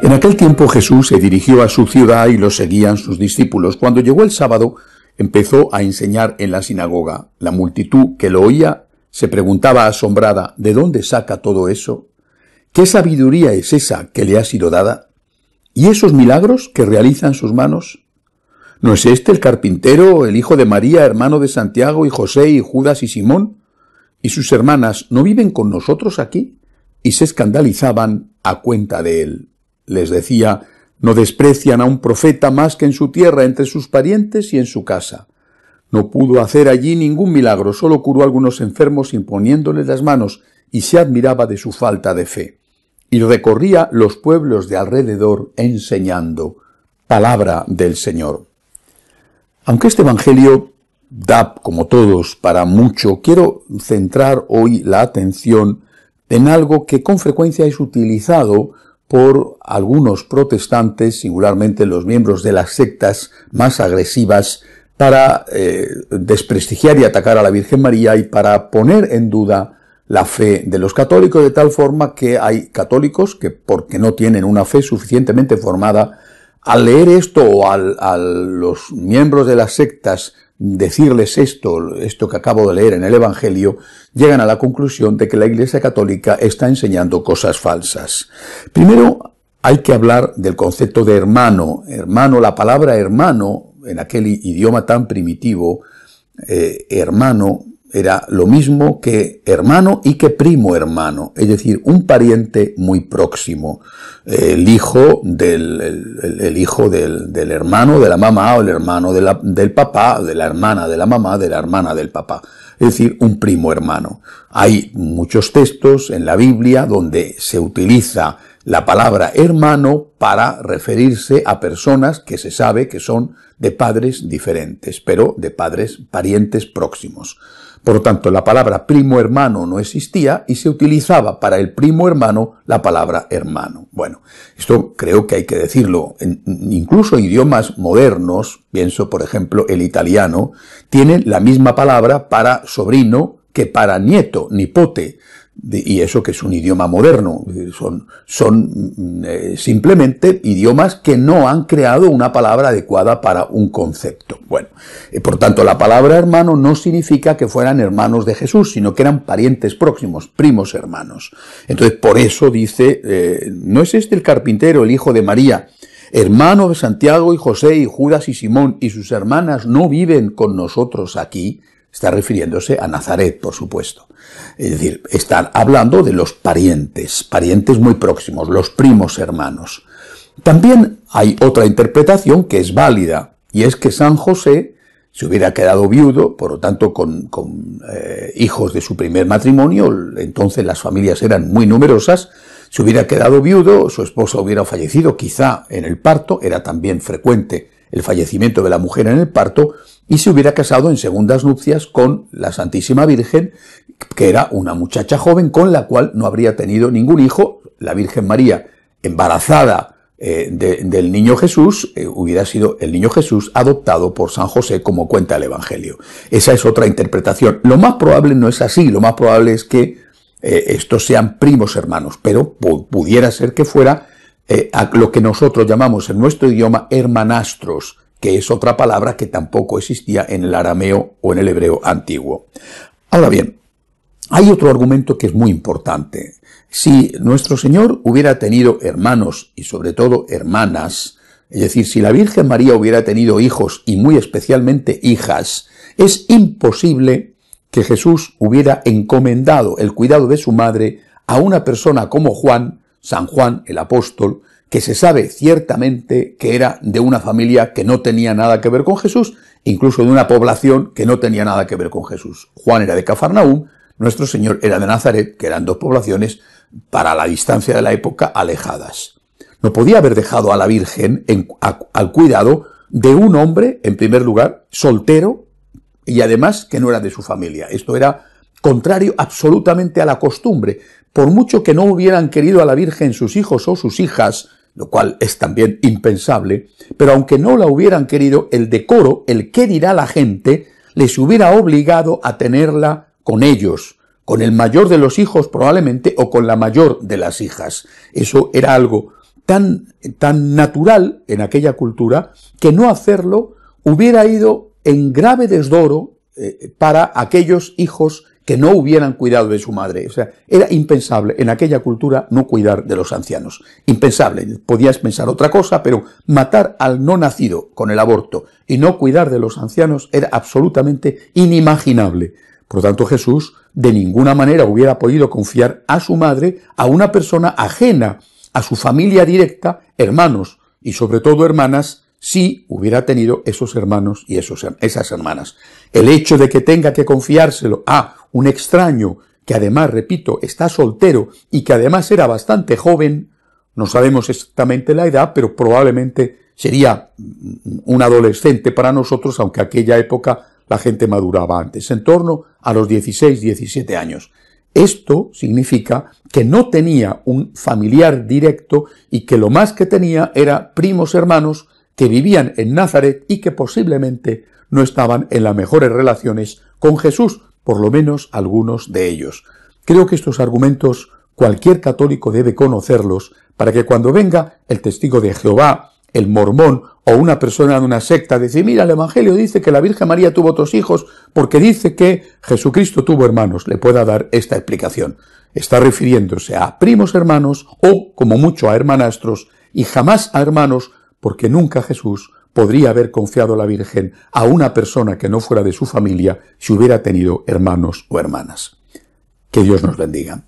En aquel tiempo Jesús se dirigió a su ciudad y lo seguían sus discípulos. Cuando llegó el sábado, empezó a enseñar en la sinagoga. La multitud que lo oía se preguntaba asombrada, ¿de dónde saca todo eso? ¿Qué sabiduría es esa que le ha sido dada? ¿Y esos milagros que realizan sus manos? ¿No es este el carpintero, el hijo de María, hermano de Santiago y José y Judas y Simón? ¿Y sus hermanas no viven con nosotros aquí? Y se escandalizaban a cuenta de él. Les decía, no desprecian a un profeta más que en su tierra, entre sus parientes y en su casa. No pudo hacer allí ningún milagro, solo curó a algunos enfermos imponiéndoles las manos, y se admiraba de su falta de fe. Y recorría los pueblos de alrededor enseñando. Palabra del Señor. Aunque este evangelio da, como todos, para mucho, quiero centrar hoy la atención en algo que con frecuencia es utilizado por algunos protestantes, singularmente los miembros de las sectas más agresivas, para desprestigiar y atacar a la Virgen María y para poner en duda la fe de los católicos, de tal forma que hay católicos que, porque no tienen una fe suficientemente formada, al leer esto o a los miembros de las sectas decirles esto que acabo de leer en el Evangelio, llegan a la conclusión de que la Iglesia Católica está enseñando cosas falsas. Primero, hay que hablar del concepto de hermano. Hermano, la palabra hermano, en aquel idioma tan primitivo, hermano era lo mismo que hermano y que primo hermano, es decir, un pariente muy próximo, el hijo del hermano de la mamá, o el hermano del papá, de la hermana de la mamá, de la hermana del papá, es decir, un primo hermano. Hay muchos textos en la Biblia donde se utiliza la palabra hermano para referirse a personas que se sabe que son de padres diferentes, pero de parientes próximos. Por lo tanto, la palabra primo hermano no existía y se utilizaba para el primo hermano la palabra hermano. Bueno, esto creo que hay que decirlo. Incluso idiomas modernos, pienso por ejemplo el italiano, tienen la misma palabra para sobrino que para nieto, nipote. Y eso que es un idioma moderno, son simplemente idiomas que no han creado una palabra adecuada para un concepto. Bueno, por tanto la palabra hermano no significa que fueran hermanos de Jesús, sino que eran parientes próximos, primos hermanos. Entonces por eso dice, ¿no es este el carpintero, el hijo de María, hermano de Santiago y José y Judas y Simón, y sus hermanas no viven con nosotros aquí? Está refiriéndose a Nazaret, por supuesto. Es decir, están hablando de los parientes muy próximos, los primos hermanos. También hay otra interpretación que es válida, y es que San José se hubiera quedado viudo, por lo tanto con hijos de su primer matrimonio, entonces las familias eran muy numerosas, se hubiera quedado viudo, su esposa hubiera fallecido quizá en el parto, era también frecuente el fallecimiento de la mujer en el parto, y se hubiera casado en segundas nupcias con la Santísima Virgen, que era una muchacha joven con la cual no habría tenido ningún hijo. La Virgen María, embarazada del niño Jesús, hubiera sido el niño Jesús adoptado por San José, como cuenta el Evangelio. Esa es otra interpretación. Lo más probable no es así, lo más probable es que estos sean primos hermanos, pero pudiera ser que fuera a lo que nosotros llamamos en nuestro idioma hermanastros, que es otra palabra que tampoco existía en el arameo o en el hebreo antiguo. Ahora bien, hay otro argumento que es muy importante. Si nuestro Señor hubiera tenido hermanos y sobre todo hermanas, es decir, si la Virgen María hubiera tenido hijos y muy especialmente hijas, es imposible que Jesús hubiera encomendado el cuidado de su madre a una persona como Juan, San Juan el apóstol, que se sabe ciertamente que era de una familia que no tenía nada que ver con Jesús, incluso de una población que no tenía nada que ver con Jesús. Juan era de Cafarnaúm, nuestro Señor era de Nazaret, que eran dos poblaciones para la distancia de la época alejadas. No podía haber dejado a la Virgen al cuidado de un hombre, en primer lugar, soltero, y además que no era de su familia. Esto era contrario absolutamente a la costumbre. Por mucho que no hubieran querido a la Virgen sus hijos o sus hijas, lo cual es también impensable, pero aunque no la hubieran querido, el decoro, el qué dirá la gente, les hubiera obligado a tenerla con ellos, con el mayor de los hijos probablemente, o con la mayor de las hijas. Eso era algo tan natural en aquella cultura que no hacerlo hubiera ido en grave desdoro para aquellos hijos que no hubieran cuidado de su madre. O sea, era impensable en aquella cultura no cuidar de los ancianos. Impensable. Podías pensar otra cosa, pero matar al no nacido con el aborto y no cuidar de los ancianos era absolutamente inimaginable. Por lo tanto, Jesús de ninguna manera hubiera podido confiar a su madre a una persona ajena a su familia directa, hermanos y sobre todo hermanas, si hubiera tenido esos hermanos y esas hermanas. El hecho de que tenga que confiárselo a un extraño que además, repito, está soltero y que además era bastante joven, no sabemos exactamente la edad, pero probablemente sería un adolescente para nosotros, aunque aquella época la gente maduraba antes, en torno a los 16, 17 años. Esto significa que no tenía un familiar directo y que lo más que tenía era primos hermanos que vivían en Nazaret y que posiblemente no estaban en las mejores relaciones con Jesús, por lo menos algunos de ellos. Creo que estos argumentos cualquier católico debe conocerlos para que cuando venga el testigo de Jehová, el mormón o una persona de una secta decir, mira, el Evangelio dice que la Virgen María tuvo otros hijos porque dice que Jesucristo tuvo hermanos, le pueda dar esta explicación. Está refiriéndose a primos hermanos o, como mucho, a hermanastros y jamás a hermanos, porque nunca Jesús podría haber confiado a la Virgen a una persona que no fuera de su familia si hubiera tenido hermanos o hermanas. Que Dios nos bendiga.